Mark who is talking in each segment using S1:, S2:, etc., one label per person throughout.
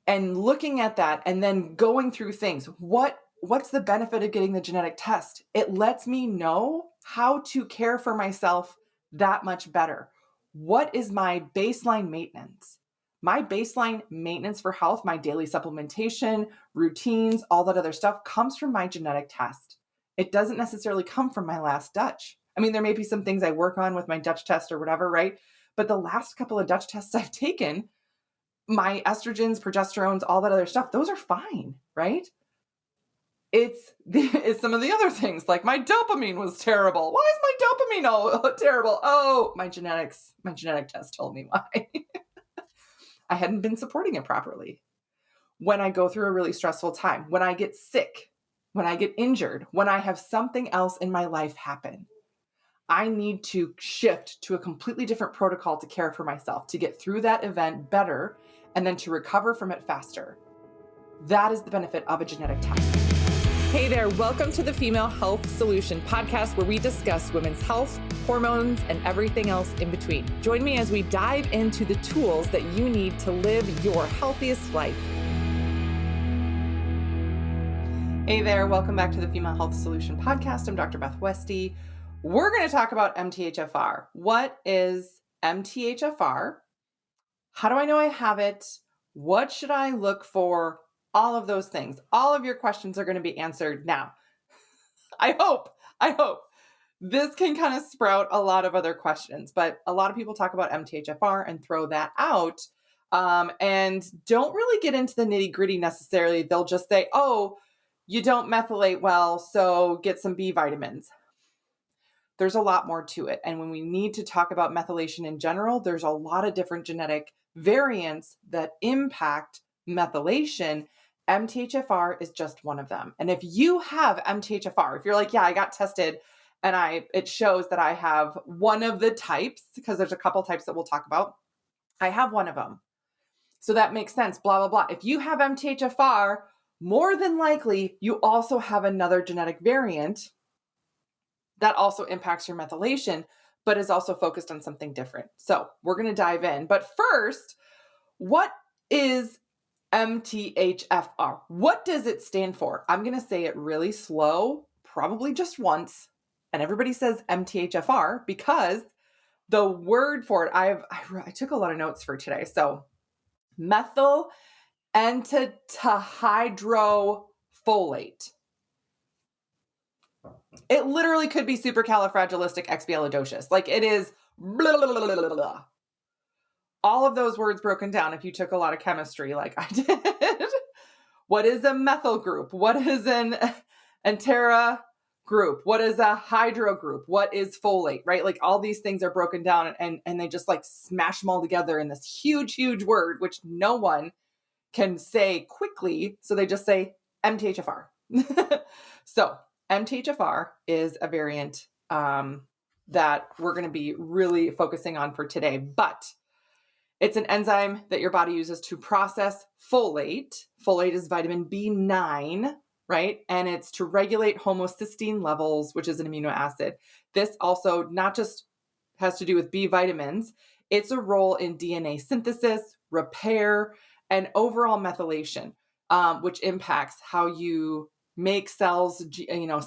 S1: and looking at that and then going through things. What's the benefit of getting the genetic test? It lets me know how to care for myself that much better. What is my baseline maintenance? My baseline maintenance for health, my daily supplementation, routines, all that other stuff comes from my genetic test. It doesn't necessarily come from my last Dutch. I mean, there may be some things I work on with my Dutch test or whatever, right? But the last couple of Dutch tests I've taken, my estrogens, progesterones, all that other stuff, those are fine, right? It's some of the other things, like my dopamine was terrible. Why is my dopamine terrible? Oh, my genetic test told me why. I hadn't been supporting it properly. When I go through a really stressful time, when I get sick, when I get injured, when I have something else in my life happen, I need to shift to a completely different protocol to care for myself, to get through that event better, and then to recover from it faster. That is the benefit of a genetic test. Hey there, welcome to the Female Health Solution podcast, where we discuss women's health, hormones, and everything else in between. Join me as we dive into the tools that you need to live your healthiest life. Hey there, welcome back to the Female Health Solution podcast. I'm Dr. Beth Westy. We're going to talk about MTHFR. What is MTHFR? How do I know I have it? What should I look for? All of those things. All of your questions are going to be answered now. I hope this can kind of sprout a lot of other questions, but a lot of people talk about MTHFR and throw that out and don't really get into the nitty gritty necessarily. They'll just say, oh, you don't methylate well, so get some B vitamins. There's a lot more to it. And when we need to talk about methylation in general, there's a lot of different genetic variants that impact methylation. MTHFR is just one of them. And if you have MTHFR, if you're like, yeah, I got tested and it shows that I have one of the types, because there's a couple types that we'll talk about, I have one of them. So that makes sense, blah, blah, blah. If you have MTHFR, more than likely, you also have another genetic variant that also impacts your methylation, but is also focused on something different. So we're going to dive in. But first, what is MTHFR? What does it stand for? I'm going to say it really slow, probably just once. And everybody says MTHFR because the word for it, I took a lot of notes for today. So methyl entitehydrofolate. It literally could be supercalifragilisticexpialidocious. Like it is blah, blah, blah, blah, blah. All of those words broken down if you took a lot of chemistry like I did. What is a methyl group? What is an entera group? What is a hydro group? What is folate, right? Like all these things are broken down and they just like smash them all together in this huge, huge word, which no one can say quickly. So they just say MTHFR. So MTHFR is a variant that we're going to be really focusing on for today, but it's an enzyme that your body uses to process folate. Folate is vitamin B9, right? And it's to regulate homocysteine levels, which is an amino acid. This also not just has to do with B vitamins, it's a role in DNA synthesis, repair, and overall methylation, which impacts how you make cells,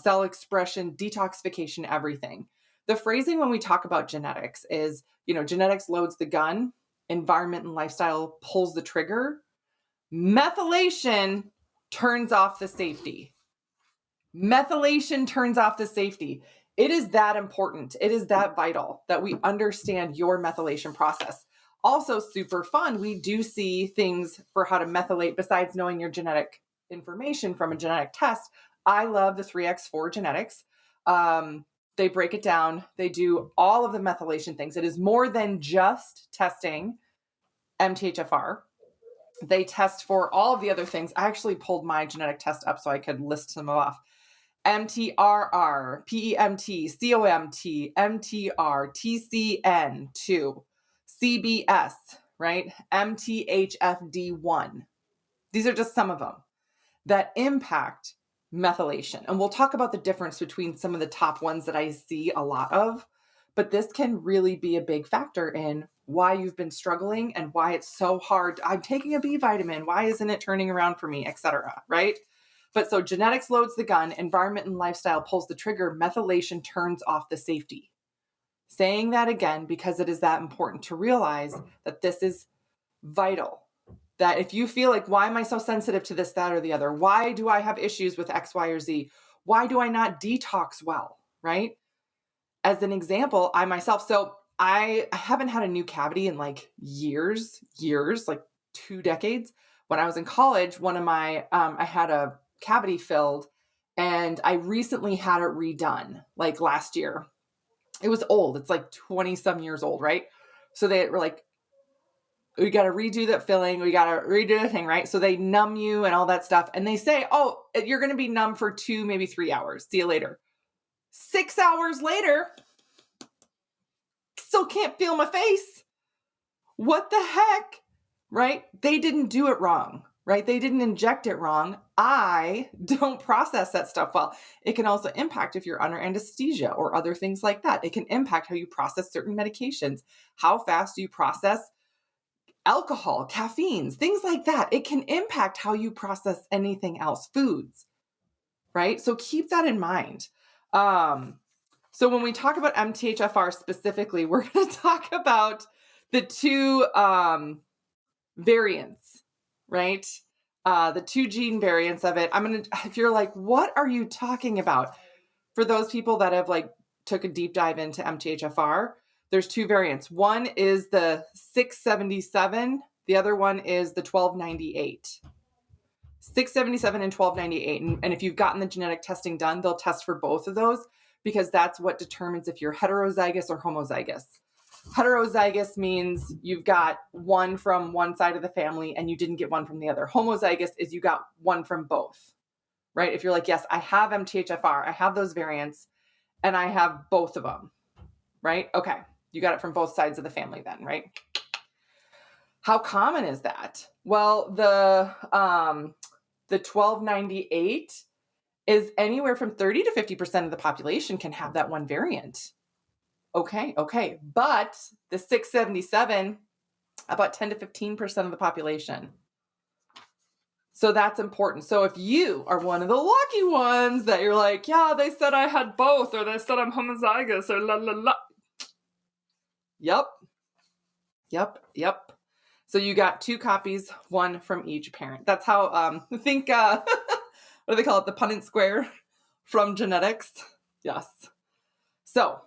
S1: cell expression, detoxification, everything. The phrasing when we talk about genetics is, genetics loads the gun, environment and lifestyle pulls the trigger. Methylation turns off the safety. Methylation turns off the safety. It is that important. It is that vital that we understand your methylation process. Also super fun. We do see things for how to methylate besides knowing your genetic information from a genetic test. I love the 3x4 genetics. They break it down. They do all of the methylation things. It is more than just testing MTHFR. They test for all of the other things. I actually pulled my genetic test up so I could list them off. MTRR, PEMT, COMT, MTR, TCN2, CBS, right? MTHFD1. These are just some of them that impact methylation. And we'll talk about the difference between some of the top ones that I see a lot of, but this can really be a big factor in why you've been struggling and why it's so hard. I'm taking a B vitamin. Why isn't it turning around for me, etc. Right? But so genetics loads the gun, environment and lifestyle pulls the trigger, methylation turns off the safety. Saying that again because it is that important to realize that this is vital. That if you feel like, why am I so sensitive to this, that, or the other? Why do I have issues with X, Y, or Z? Why do I not detox well, right? As an example, I myself, so I haven't had a new cavity in like years, like 2 decades. When I was in college, I had a cavity filled and I recently had it redone like last year. It was old. It's like 20 some years old, right? So they were like, we got to redo that filling. We got to redo the thing, right? So they numb you and all that stuff. And they say, oh, you're going to be numb for 2, maybe 3 hours. See you later. 6 hours later, still can't feel my face. What the heck, right? They didn't do it wrong, right? They didn't inject it wrong. I don't process that stuff well. It can also impact if you're under anesthesia or other things like that. It can impact how you process certain medications. How fast do you process alcohol, caffeines, things like that? It can impact how you process anything else, foods, right? So keep that in mind. So when we talk about MTHFR specifically, we're going to talk about the 2 variants, right? The 2 gene variants of it. If you're like, what are you talking about? For those people that have like took a deep dive into MTHFR, there's 2 variants. One is the 677. The other one is the 1298. 677 and 1298. And if you've gotten the genetic testing done, they'll test for both of those because that's what determines if you're heterozygous or homozygous. Heterozygous means you've got one from one side of the family and you didn't get one from the other. Homozygous is you got one from both, right? If you're like, yes, I have MTHFR, I have those variants, and I have both of them, right? Okay, you got it from both sides of the family then, right? How common is that? Well, the 1298 is anywhere from 30 to 50% of the population can have that one variant. Okay. But the 677, about 10 to 15% of the population. So that's important. So if you are one of the lucky ones that you're like, yeah, they said I had both, or they said I'm homozygous, or la la la. Yep. So you got 2 copies, one from each parent. That's how, I think, what do they call it? The Punnett square from genetics. Yes. So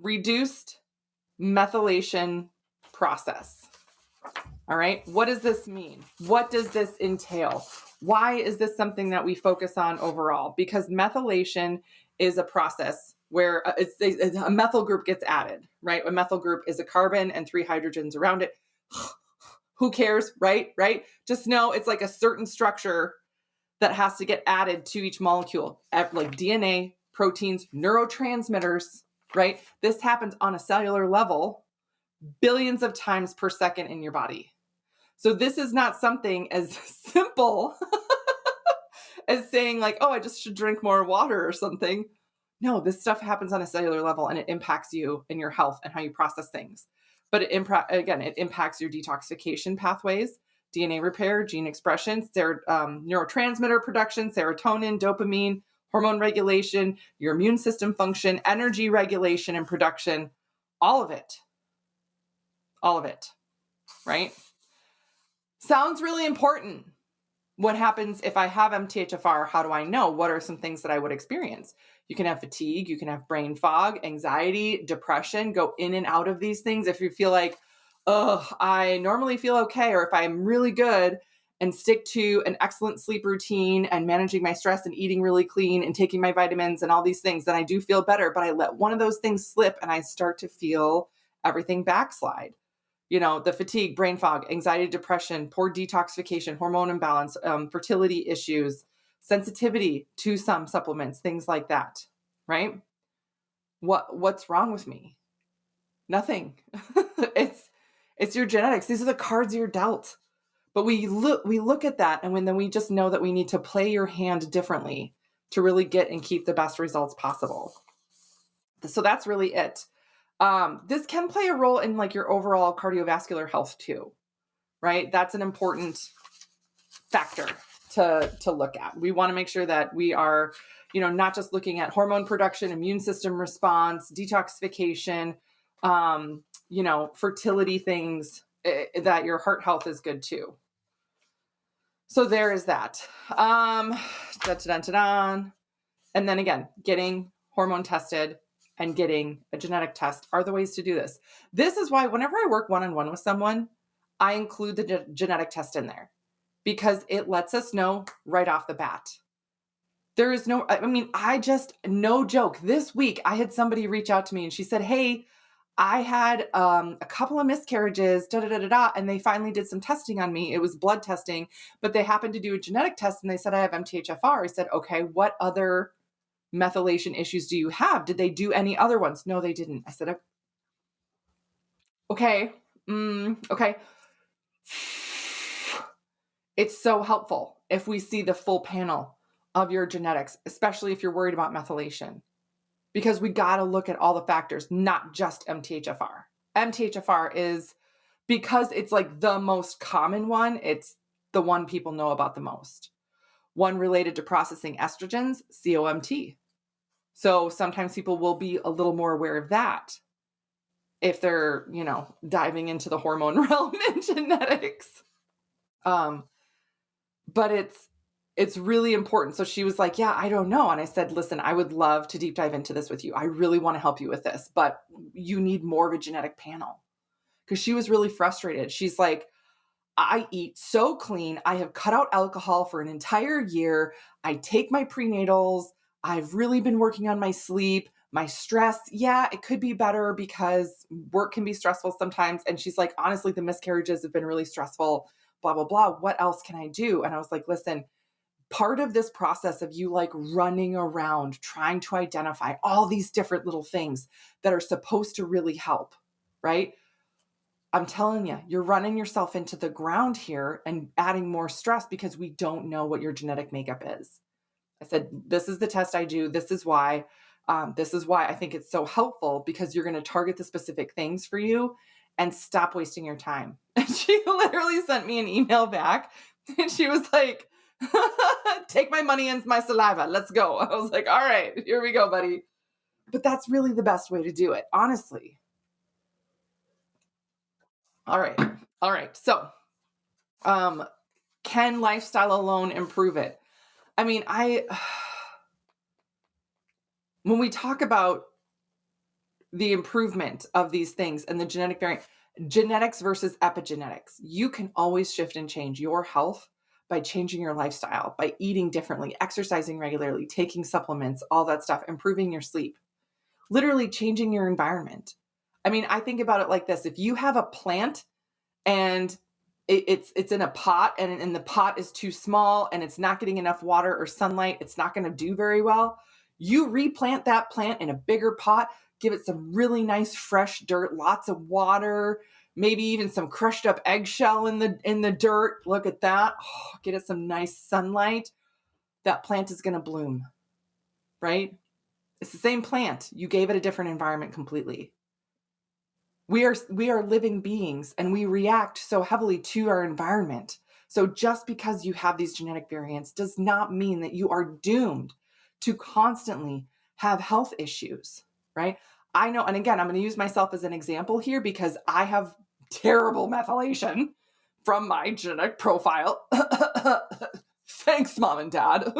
S1: reduced methylation process. All right. What does this mean? What does this entail? Why is this something that we focus on overall? Because methylation is a process where a methyl group gets added, right? A methyl group is a carbon and 3 hydrogens around it. Who cares, right? Just know it's like a certain structure that has to get added to each molecule, like DNA, proteins, neurotransmitters, right? This happens on a cellular level billions of times per second in your body. So this is not something as simple as saying like, oh, I just should drink more water or something. No, this stuff happens on a cellular level and it impacts you and your health and how you process things. But it impacts your detoxification pathways, DNA repair, gene expression, neurotransmitter production, serotonin, dopamine, hormone regulation, your immune system function, energy regulation and production, all of it, right? Sounds really important. What happens if I have MTHFR? How do I know? What are some things that I would experience? You can have fatigue, you can have brain fog, anxiety, depression, go in and out of these things. If you feel like, oh, I normally feel okay, or if I'm really good and stick to an excellent sleep routine and managing my stress and eating really clean and taking my vitamins and all these things, then I do feel better. But I let one of those things slip and I start to feel everything backslide. The fatigue, brain fog, anxiety, depression, poor detoxification, hormone imbalance, fertility issues, sensitivity to some supplements, things like that, right? What's wrong with me? Nothing. It's your genetics. These are the cards you're dealt. But we look at that, and then we just know that we need to play your hand differently to really get and keep the best results possible. So that's really it. This can play a role in like your overall cardiovascular health too, right? That's an important factor to look at. We want to make sure that we are, not just looking at hormone production, immune system response, detoxification, fertility things, that your heart health is good too. So there is that. And then again, getting hormone tested and getting a genetic test are the ways to do this. This is why whenever I work one-on-one with someone, I include the genetic test in there because it lets us know right off the bat. There is no joke. This week I had somebody reach out to me and she said, hey, I had a couple of miscarriages, and they finally did some testing on me. It was blood testing, but they happened to do a genetic test and they said I have MTHFR. I said, okay, what other methylation issues do you have? Did they do any other ones? No, they didn't. I said, okay, okay. It's so helpful if we see the full panel of your genetics, especially if you're worried about methylation, because we got to look at all the factors, not just MTHFR. MTHFR is, because it's like the most common one, it's the one people know about the most. One related to processing estrogens, COMT. So sometimes people will be a little more aware of that if they're, diving into the hormone realm in genetics. But it's really important. So she was like, yeah, I don't know. And I said, listen, I would love to deep dive into this with you. I really want to help you with this, but you need more of a genetic panel. Because she was really frustrated. She's like, I eat so clean. I have cut out alcohol for an entire year. I take my prenatals. I've really been working on my sleep, my stress. Yeah, it could be better because work can be stressful sometimes. And she's like, honestly, the miscarriages have been really stressful, blah, blah, blah. What else can I do? And I was like, listen, part of this process of you like running around trying to identify all these different little things that are supposed to really help, right? I'm telling you, you're running yourself into the ground here and adding more stress because we don't know what your genetic makeup is. I said, this is the test I do. This is why I think it's so helpful, because you're going to target the specific things for you and stop wasting your time. And she literally sent me an email back and she was like, take my money and my saliva. Let's go. I was like, all right, here we go, buddy. But that's really the best way to do it, honestly. All right. So, can lifestyle alone improve it? I mean, when we talk about the improvement of these things and the genetic variant, genetics versus epigenetics, you can always shift and change your health by changing your lifestyle, by eating differently, exercising regularly, taking supplements, all that stuff, improving your sleep, literally changing your environment. I mean, I think about it like this. If you have a plant and it's in a pot and the pot is too small and it's not getting enough water or sunlight, it's not going to do very well. You replant that plant in a bigger pot, give it some really nice fresh dirt, lots of water, maybe even some crushed up eggshell in the dirt. Look at that. Oh, get it some nice sunlight. That plant is going to bloom, right? It's the same plant. You gave it a different environment completely. We are living beings and we react so heavily to our environment. So just because you have these genetic variants does not mean that you are doomed to constantly have health issues, right? I know, and again, I'm going to use myself as an example here because I have terrible methylation from my genetic profile. Thanks, mom and dad.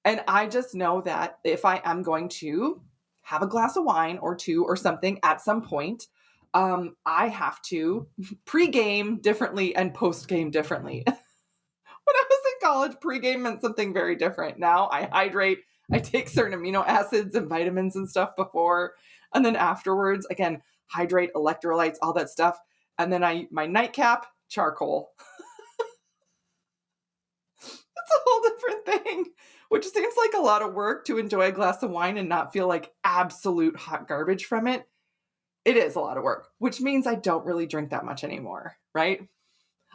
S1: and I just know that if I am going to have a glass of wine or two or something at some point, I have to pre-game differently and post-game differently. When I was in college, pre-game meant something very different. Now I hydrate, I take certain amino acids and vitamins and stuff before, and then afterwards, again, hydrate, electrolytes, all that stuff. And then my nightcap, charcoal. It's a whole different thing, which seems like a lot of work to enjoy a glass of wine and not feel like absolute hot garbage from it. It is a lot of work, which means I don't really drink that much anymore, right?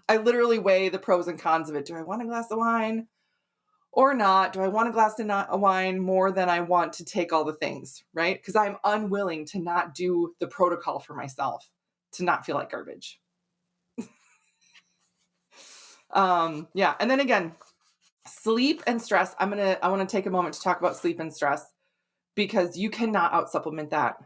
S1: I literally weigh the pros and cons of it. Do I want a glass of wine or not? Do I want a glass of wine more than I want to take all the things, right? Because I'm unwilling to not do the protocol for myself, to not feel like garbage. Yeah. And then again, sleep and stress. I want to take a moment to talk about sleep and stress, because you cannot out supplement that.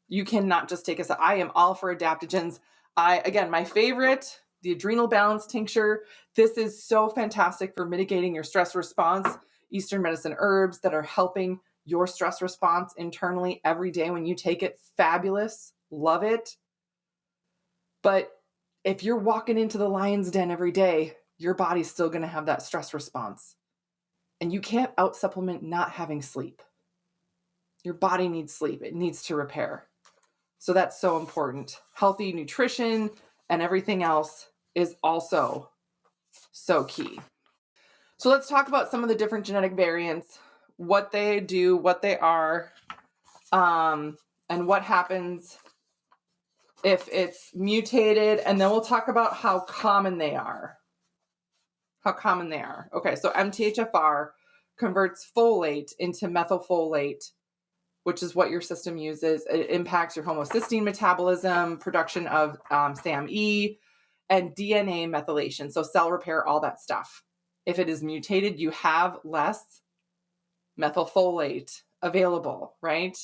S1: You cannot just take I am all for adaptogens. Again, my favorite, the adrenal balance tincture. This is so fantastic for mitigating your stress response. Eastern medicine herbs that are helping your stress response internally every day when you take it. Fabulous. Love it. But if you're walking into the lion's den every day, your body's still going to have that stress response. And you can't out supplement not having sleep. Your body needs sleep. It needs to repair. So that's so important. Healthy nutrition and everything else is also so key. So let's talk about some of the different genetic variants, what they do, what they are, and what happens if it's mutated. And then we'll talk about how common they are. Okay, so MTHFR converts folate into methylfolate, which is what your system uses. It impacts your homocysteine metabolism, production of SAMe, and DNA methylation. So cell repair, all that stuff. If it is mutated, you have less methylfolate available, right?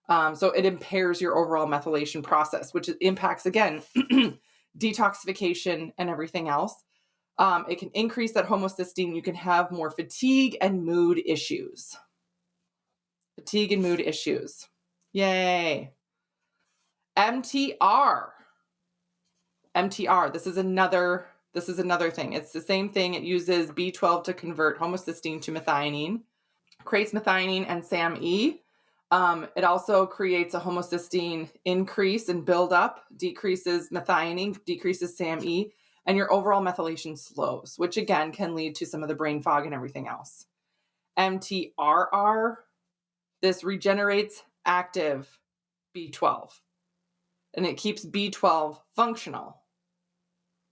S1: So it impairs your overall methylation process, which impacts, again, detoxification and everything else. It can increase that homocysteine. You can have more fatigue and mood issues. Yay. MTR. This is another thing. It's the same thing. It uses B12 to convert homocysteine to methionine, creates methionine and SAMe. It also creates a homocysteine increase and buildup, decreases methionine, decreases SAMe, and your overall methylation slows, which again can lead to some of the brain fog and everything else. MTRR, this regenerates active B12, and it keeps B12 functional.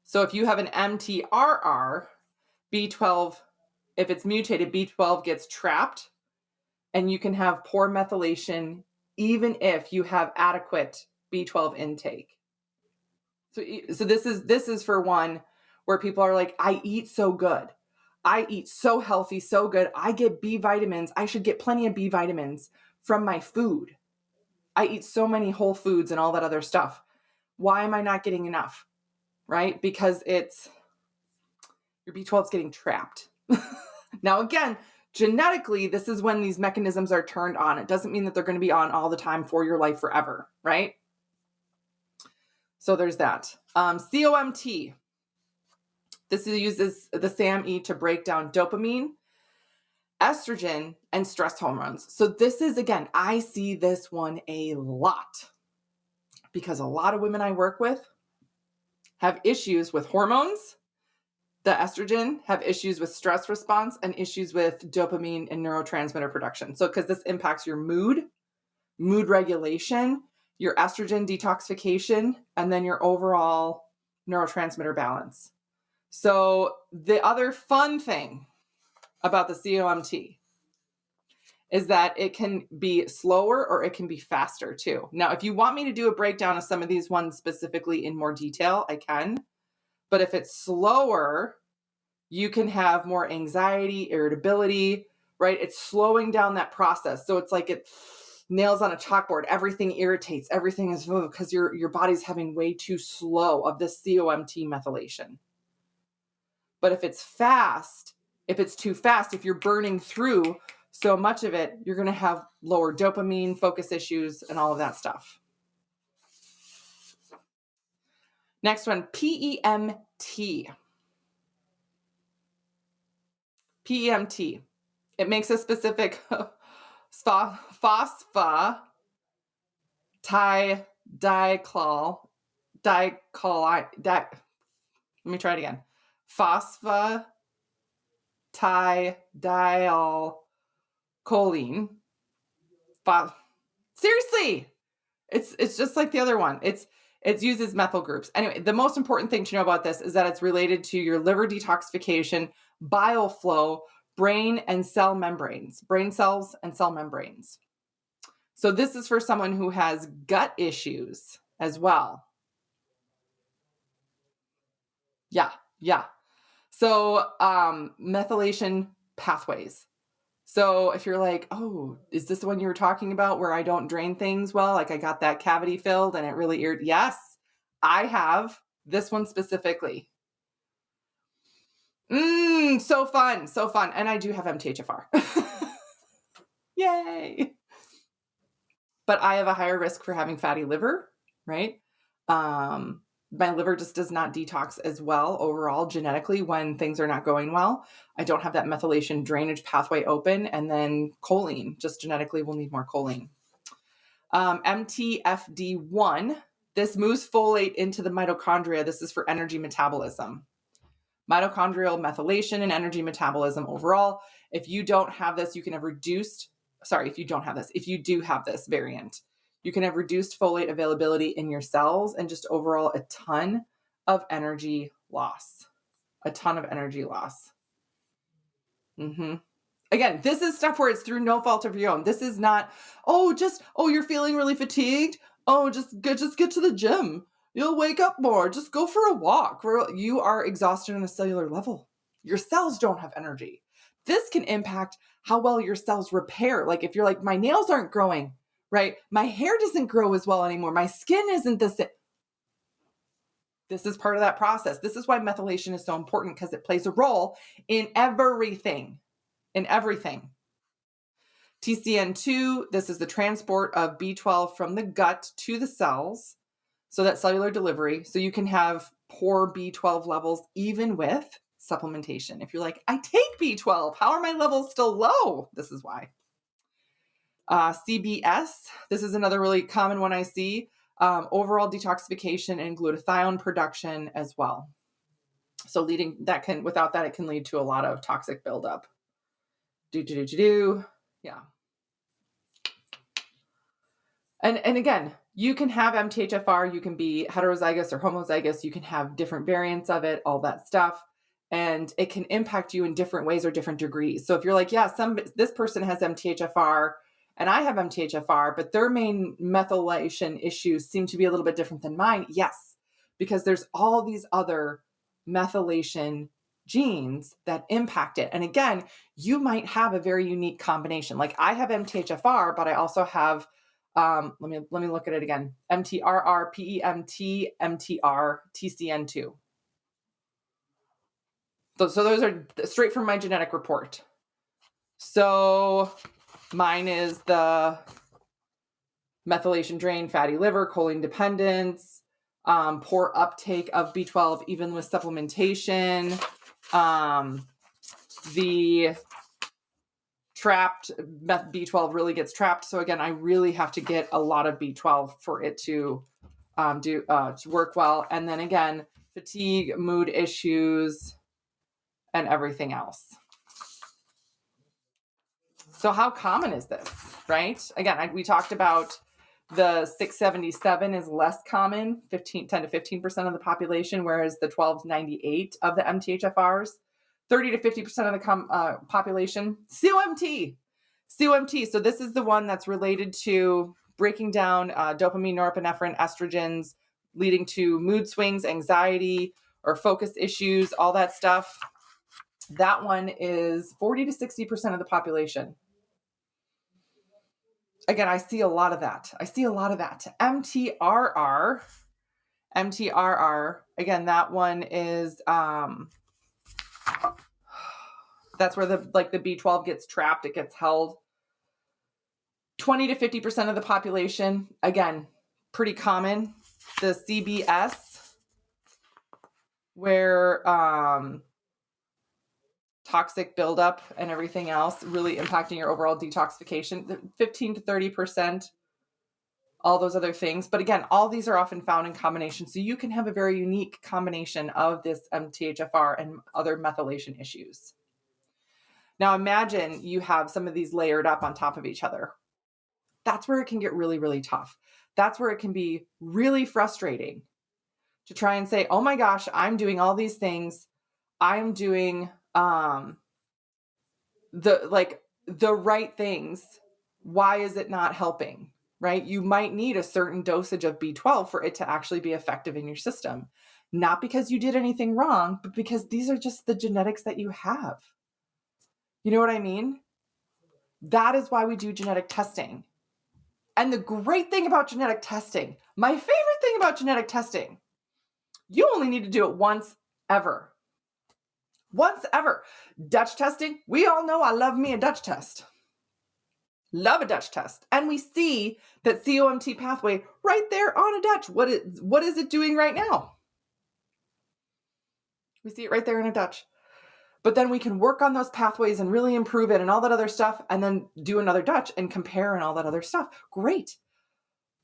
S1: So if you have an MTRR, B12, if it's mutated, B12 gets trapped, and you can have poor methylation even if you have adequate B12 intake. So this is for one where people are like, I eat so good. I eat so healthy, so good. I get B vitamins. I should get plenty of B vitamins from my food. I eat so many whole foods and all that other stuff. Why am I not getting enough? Right? Because your B12 is getting trapped. Now, again, genetically, this is when these mechanisms are turned on. It doesn't mean that they're going to be on all the time for your life forever, right? So there's that. COMT. This uses the SAMe to break down dopamine, estrogen, and stress hormones. So this is, again, I see this one a lot because a lot of women I work with have issues with hormones. The estrogen have issues with stress response and issues with dopamine and neurotransmitter production. So because this impacts your mood regulation, your estrogen detoxification, and then your overall neurotransmitter balance. So the other fun thing about the COMT is that it can be slower or it can be faster too. Now, if you want me to do a breakdown of some of these ones specifically in more detail, I can. But if it's slower, you can have more anxiety, irritability, right? It's slowing down that process. So it's like it nails on a chalkboard. Everything irritates. Everything is because your body's having way too slow of this COMT methylation. But if it's fast, if it's too fast, if you're burning through so much of it, you're going to have lower dopamine, focus issues, and all of that stuff. Next one, PEMT. PEMT. It makes a specific let me try it again. Phosphatidylcholine. Seriously, it's just like the other one. It uses methyl groups. Anyway, the most important thing to know about this is that it's related to your liver detoxification, bile flow, brain and cell membranes, brain cells and cell membranes. So this is for someone who has gut issues as well. Yeah, yeah. So methylation pathways. So if you're like, oh, is this the one you were talking about where I don't drain things well? Like I got that cavity filled and it really irritated. Yes, I have this one specifically. So fun, so fun. And I do have MTHFR. Yay. But I have a higher risk for having fatty liver, right? My liver just does not detox as well overall genetically when things are not going well. I don't have that methylation drainage pathway open. And then choline, just genetically will need more choline. MTFD1, this moves folate into the mitochondria. This is for energy metabolism. Mitochondrial methylation and energy metabolism overall. If you don't have this, you can have reduced, if you don't have this, if you do have this variant, you can have reduced folate availability in your cells and just overall a ton of energy loss. A ton of energy loss. Again, this is stuff where it's through no fault of your own. This is not, you're feeling really fatigued. Oh, just get to the gym. You'll wake up more. Just go for a walk. You are exhausted on a cellular level. Your cells don't have energy. This can impact how well your cells repair. Like if you're like, my nails aren't growing, right? My hair doesn't grow as well anymore. My skin isn't the same. This is part of that process. This is why methylation is so important because it plays a role in everything. TCN2, this is the transport of B12 from the gut to the cells. So that cellular delivery. So you can have poor B12 levels even with supplementation. If you're like, I take B12, how are my levels still low? This is why. CBS, this is another really common one I see. Overall detoxification and glutathione production as well. So without that, it can lead to a lot of toxic buildup. Yeah. And again, you can have MTHFR, you can be heterozygous or homozygous, you can have different variants of it, all that stuff. And it can impact you in different ways or different degrees. So if you're like, yeah, this person has MTHFR and I have MTHFR, but their main methylation issues seem to be a little bit different than mine. Yes, because there's all these other methylation genes that impact it. And again, you might have a very unique combination. Like I have MTHFR, but I also have let me look at it again. MTRR, PEMT, MTR, TCN2. So those are straight from my genetic report. So mine is the methylation drain, fatty liver, choline dependence, poor uptake of B12 even with supplementation, the trapped B12 really gets trapped. So again, I really have to get a lot of B12 for it to work well. And then again, fatigue, mood issues, and everything else. So how common is this, right? Again, we talked about the 677 is less common, 10 to 15% of the population, whereas the 1298 of the MTHFRs, 30 to 50% of the population, COMT. So this is the one that's related to breaking down dopamine, norepinephrine, estrogens, leading to mood swings, anxiety, or focus issues, all that stuff. That one is 40 to 60% of the population. Again, I see a lot of that. MTRR, again, that one is, that's where the B12 gets trapped. It gets held. 20 to 50% of the population, again, pretty common. The CBS, where toxic buildup and everything else really impacting your overall detoxification, 15 to 30%, all those other things. But again, all these are often found in combination. So you can have a very unique combination of this MTHFR and other methylation issues. Now imagine you have some of these layered up on top of each other. That's where it can get really, really tough. That's where it can be really frustrating to try and say, oh my gosh, I'm doing all these things. I'm doing the right things, why is it not helping? Right? You might need a certain dosage of B12 for it to actually be effective in your system. Not because you did anything wrong, but because these are just the genetics that you have. You know what I mean? That is why we do genetic testing. And the great thing about genetic testing, my favorite thing about genetic testing, you only need to do it once ever. Once ever. Dutch testing, we all know I love me a Dutch test. Love a Dutch test. And we see that COMT pathway right there on a Dutch. What is it doing right now? We see it right there in a Dutch. But then we can work on those pathways and really improve it and all that other stuff, and then do another Dutch and compare and all that other stuff. Great.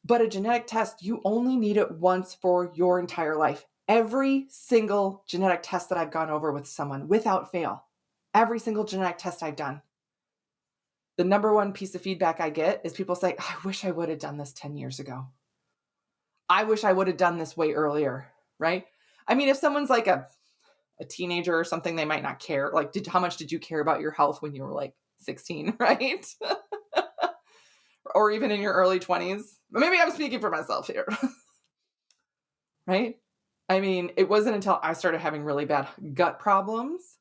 S1: But a genetic test, you only need it once for your entire life. Every single genetic test that I've gone over with someone, without fail, every single genetic test I've done, the number one piece of feedback I get is people say, I wish I would have done this 10 years ago. I wish I would have done this way earlier, right? I mean, if someone's like a teenager or something, they might not care. Like, how much did you care about your health when you were like 16, right? Or even in your early 20s. Maybe I'm speaking for myself here, right? I mean, it wasn't until I started having really bad gut problems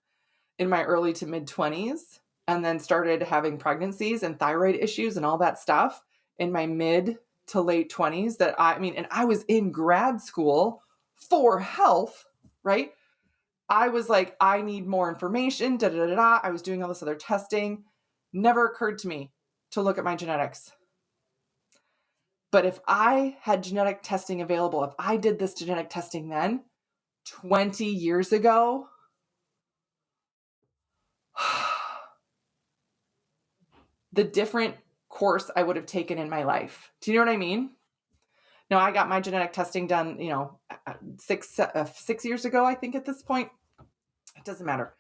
S1: in my early to mid 20s, and then started having pregnancies and thyroid issues and all that stuff in my mid to late 20s that and I was in grad school for health, right? I was like, I need more information, da da da da. I was doing all this other testing. Never occurred to me to look at my genetics. But if I had genetic testing available, if I did this genetic testing then, 20 years ago, the different course I would have taken in my life. Do you know what I mean? Now, I got my genetic testing done, 6 years ago, I think at this point. It doesn't matter.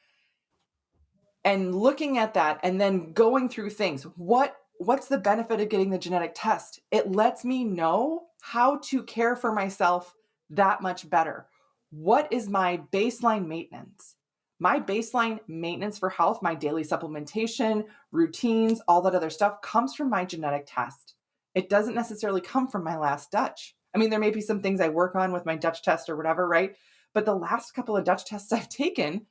S1: And looking at that and then going through things, what's the benefit of getting the genetic test? It lets me know how to care for myself that much better. What is my baseline maintenance? My baseline maintenance for health, my daily supplementation, routines, all that other stuff comes from my genetic test. It doesn't necessarily come from my last Dutch. I mean, there may be some things I work on with my Dutch test or whatever, right? But the last couple of Dutch tests I've taken,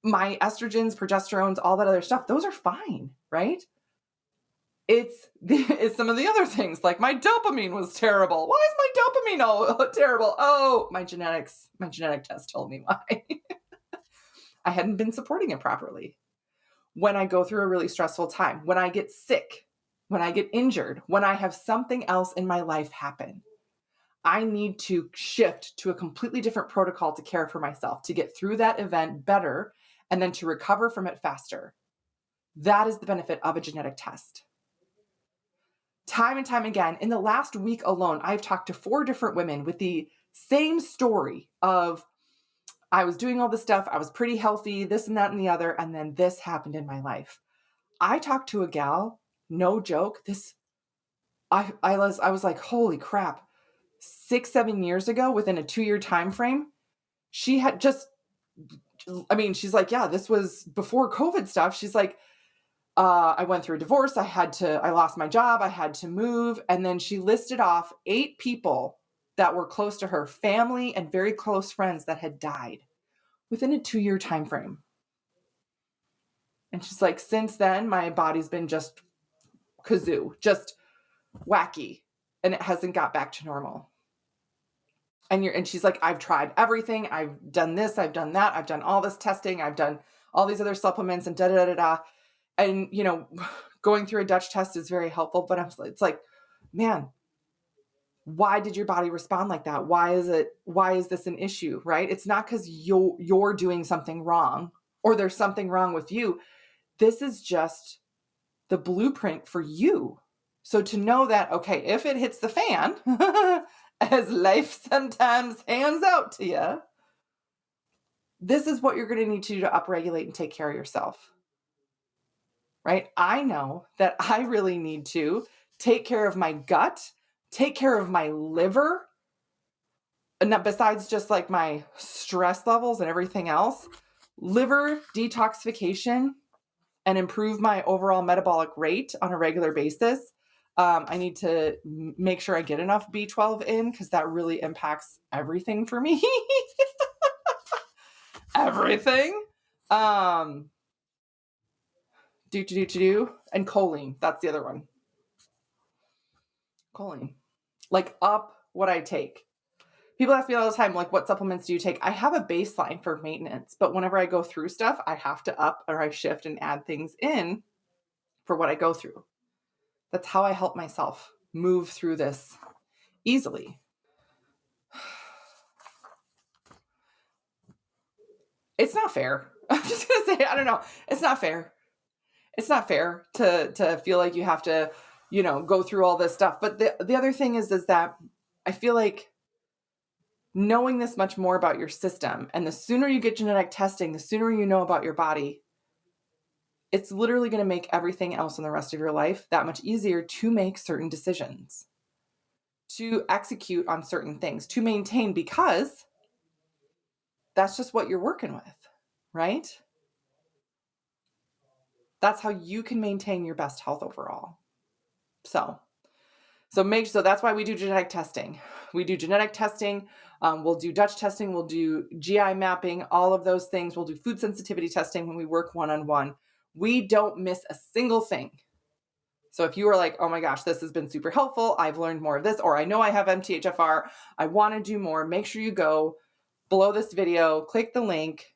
S1: my estrogens, progesterones, all that other stuff, those are fine, right? It's some of the other things, like my dopamine was terrible. Why is my dopamine terrible? Oh, my genetic test told me why. I hadn't been supporting it properly. When I go through a really stressful time, when I get sick, when I get injured, when I have something else in my life happen, I need to shift to a completely different protocol to care for myself, to get through that event better, and then to recover from it faster. That is the benefit of a genetic test. Time and time again, in the last week alone, I've talked to 4 different women with the same story of, I was doing all this stuff, I was pretty healthy, this and that and the other, and then this happened in my life. I talked to a gal, no joke, I was like, holy crap, 6-7 years ago, within a 2-year time frame, she had she's like, yeah, this was before COVID stuff. She's like, I went through a divorce. I lost my job. I had to move. And then she listed off 8 people that were close to her, family and very close friends that had died within a 2-year time frame. And she's like, since then, my body's been just kazoo, just wacky, and it hasn't got back to normal. And she's like, I've tried everything. I've done this. I've done that. I've done all this testing. I've done all these other supplements and da da da da. And, going through a Dutch test is very helpful, but it's like, man, why did your body respond like that? Why is this an issue, right? It's not because you're doing something wrong or there's something wrong with you. This is just the blueprint for you. So to know that, okay, if it hits the fan, as life sometimes hands out to you, this is what you're going to need to do to upregulate and take care of yourself. Right? I know that I really need to take care of my gut, take care of my liver, and not besides just like my stress levels and everything else. Liver detoxification and improve my overall metabolic rate on a regular basis, I need to make sure I get enough B12 in, because that really impacts everything for me. Everything. And choline. That's the other one. Choline. Like, up what I take. People ask me all the time, like, what supplements do you take? I have a baseline for maintenance, but whenever I go through stuff, I have to up or I shift and add things in for what I go through. That's how I help myself move through this easily. It's not fair. I'm just going to say, I don't know. It's not fair. It's not fair to feel like you have to, go through all this stuff. But the other thing is that I feel like knowing this much more about your system, and the sooner you get genetic testing, the sooner you know about your body, it's literally going to make everything else in the rest of your life that much easier to make certain decisions, to execute on certain things, to maintain, because that's just what you're working with, right? That's how you can maintain your best health overall. So that's why we do genetic testing. We do genetic testing. We'll do Dutch testing. We'll do GI mapping, all of those things. We'll do food sensitivity testing when we work one-on-one. We don't miss a single thing. So if you are like, oh my gosh, this has been super helpful, I've learned more of this, or I know I have MTHFR, I want to do more, make sure you go below this video, click the link,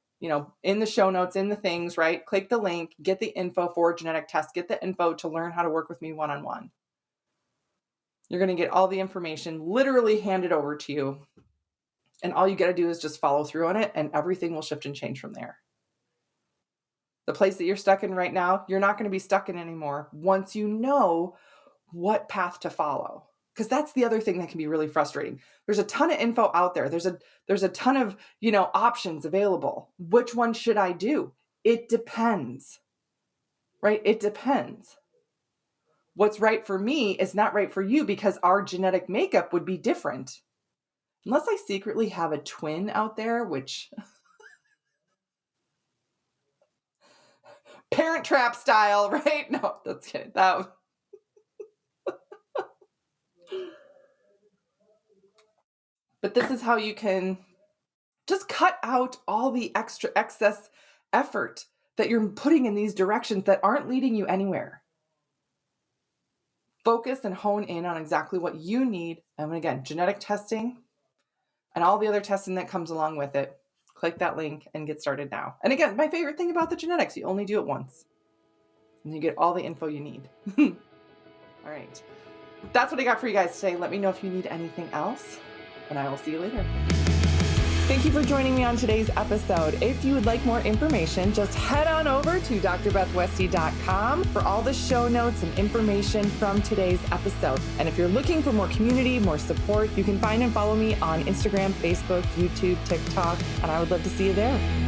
S1: in the show notes, in the things, right? Click the link, get the info for genetic tests, get the info to learn how to work with me one-on-one. You're going to get all the information literally handed over to you. And all you got to do is just follow through on it, and everything will shift and change from there. The place that you're stuck in right now, you're not going to be stuck in anymore once you know what path to follow. Because that's the other thing that can be really frustrating. There's a ton of info out there. There's a ton of, options available. Which one should I do? It depends, right? It depends. What's right for me is not right for you, because our genetic makeup would be different. Unless I secretly have a twin out there, which Parent Trap style, right? No, that's kidding. But this is how you can just cut out all the excess effort that you're putting in these directions that aren't leading you anywhere. Focus and hone in on exactly what you need. And again, genetic testing and all the other testing that comes along with it. Click that link and get started now. And again, my favorite thing about the genetics, you only do it once. And you get all the info you need. All right. That's what I got for you guys today. Let me know if you need anything else, and I will see you later. Thank you for joining me on today's episode. If you would like more information, just head on over to drbethwesty.com for all the show notes and information from today's episode. And if you're looking for more community, more support, you can find and follow me on Instagram, Facebook, YouTube, TikTok, and I would love to see you there.